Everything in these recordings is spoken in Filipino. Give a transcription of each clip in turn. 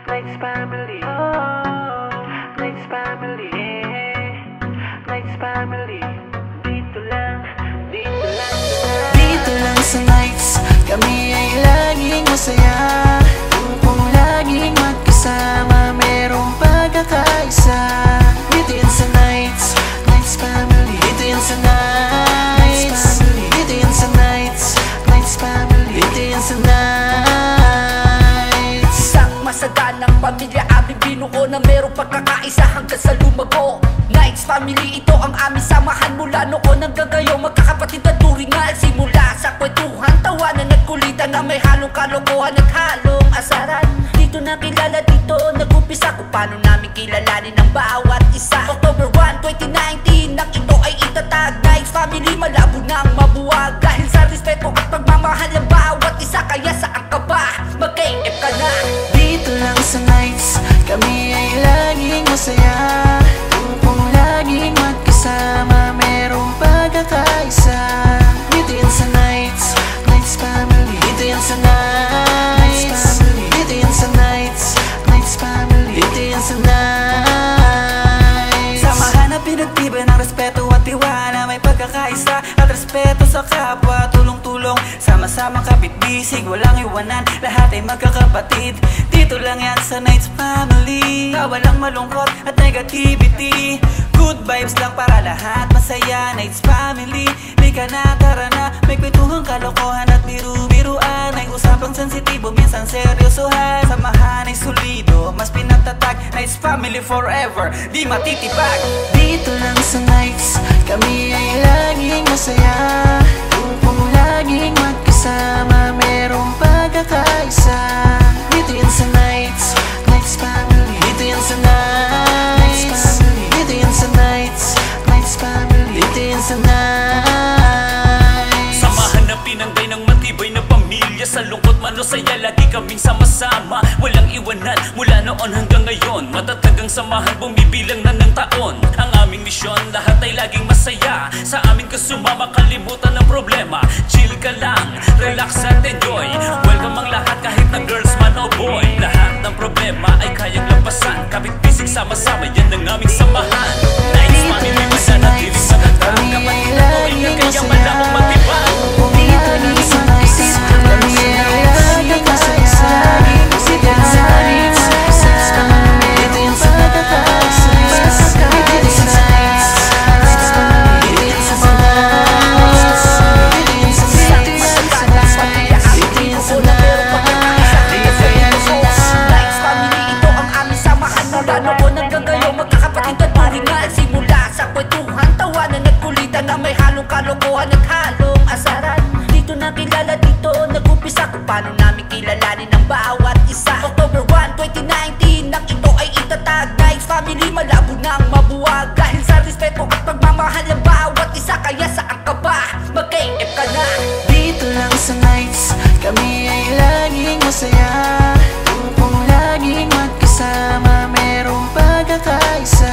Nights family. Oh, Nights family. Nights family. Dito lang, dito lang. Dito lang sa Nights, kami ay laging masaya. Upang laging magkasama, merong pagkakaisa. Dito yan sa Nights, Nights family. Dito yan sa Nights, dito yan sa Nights, Nights family. Dito yan sa Nights. Isang masaganang pamilya aming binuo na merong pagkakaisa hanggang sa lumago. Nights family, ito ang aming samahan mula noon hanggang ngayon. Magkakapatid na turingan simula sa kwentuhan, tawanan at kulitan na may halong kalokohan at halong asaran. Dito na kilala, dito nag-umpisa kung paano namin kilalanin ang bawat isa. October 1, 2019, nang ito ay itatag. Nights family, malabo nang mabuwag dahil sa respeto at pagmamahal ng bawat isa. Kaya saan ka ba? Mag-KF ka na. Dito lang sa Nights, kami ay laging masaya. Upang laging magkasama, merong pagkakaisa. Dito yan sa Nights, Nights family. Dito yan sa Nights, dito yan sa Nights, Nights family. Dito yan sa Nights. Samahan na pinagtibay ng respeto at tiwala, may pagkakaisa at respeto sa kapwa. Tulong-tulong, sama-sama kapit-bisig, walang iwanan, lahat ay magkakapatid. Dito lang yan sa Nights family. Walang malungkot at negativity, good vibes lang para lahat masaya. Nights family, lika na, tara na, may kwentuhang kalokohan at biru-biruan. Ay usapang sensitibo, minsan seryosohan. Samahan ay solido, mas pinagtatag. Nights family forever, di matitibag. Dito lang sa Nights, kami ay laging masaya. Upang laging magkasama, merong pagkakaisa. Dito yan sa Nights, Nights family. Dito yan sa Nights, dito yan sa Nights, Nights family. Dito yan sa Nights. Samahan na pinanggay ng matibay na pamilya. Sa lungkot man o saya, lagi kaming sama-sama, walang iwanan mula noon hanggang ngayon. Matatag ang samahan, bumibilang na ng taon. Ang aming misyon, lahat ay laging masaya. Sa aming kasumama, kalimutan ng problema. Chill ka lang, relax at enjoy. Welcome ang lahat kahit na girls man o boy. Lahat ng problema ay kayang lampasan. Kapit-bisig sama-sama, yan ang aming samahan. Nights family, mananatiling matatag. Kapatid na tuwing kaya malamang matibag. Dito lang sa Nights, kami ay laging masaya. Dito yan sa Nights, Nights family. Dito yan sa Nights, dito yan sa Nights, dito yan sa Nights, dito yan sa Nights, dito yan sa Nights family, ito ang aming samahan mula noon hanggang ngayon. Magkakapatid at turingan simula sa kwentuhan, tawanan at kulitan na may halong kalokohan at halong asaran. Dito na kilala, dito nag-umpisa kung paano namin kilalanin ang bawat isa. October 1, 2019, nang ito ay itatag. Nights family, malabo nang mabuwag dahil sa respeto at pagmamahal ng bawat isa. Kaya saan ka ba? Mag-KF ka na. Dito lang sa Nights, kami ay laging masaya. Upang laging magkasama, merong pagkakaisa.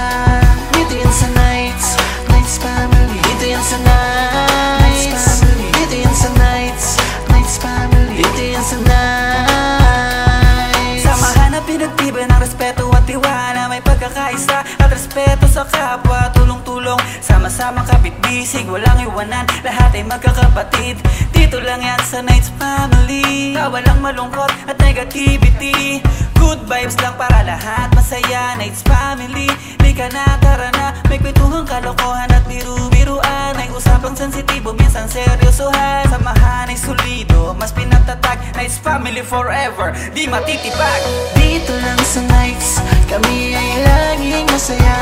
Dito yan sa Nights, Nights family. Dito yan sa Nights, dito yan sa Nights, Nights family. Dito yan sa Nights. Samahan na pinagtibay ng respeto at tiwala, may pagkakaisa at respeto sa kapwa. Tulong-tulong, sama-sama kapit-bisig, walang iwanan, lahat ay magkakapatid. Dito lang yan sa Nights family. Walang malungkot at negativity, good vibes lang para lahat masaya. Nights family, lika na, tara na, may kwentuhang kalokohan at biru-biruan. Ay usapang sensitibo, minsan seryosohan. Samahan ay solido, mas pinagtatag. Nights family forever, di matitibag. Dito lang sa Nights, kami ay laging masaya.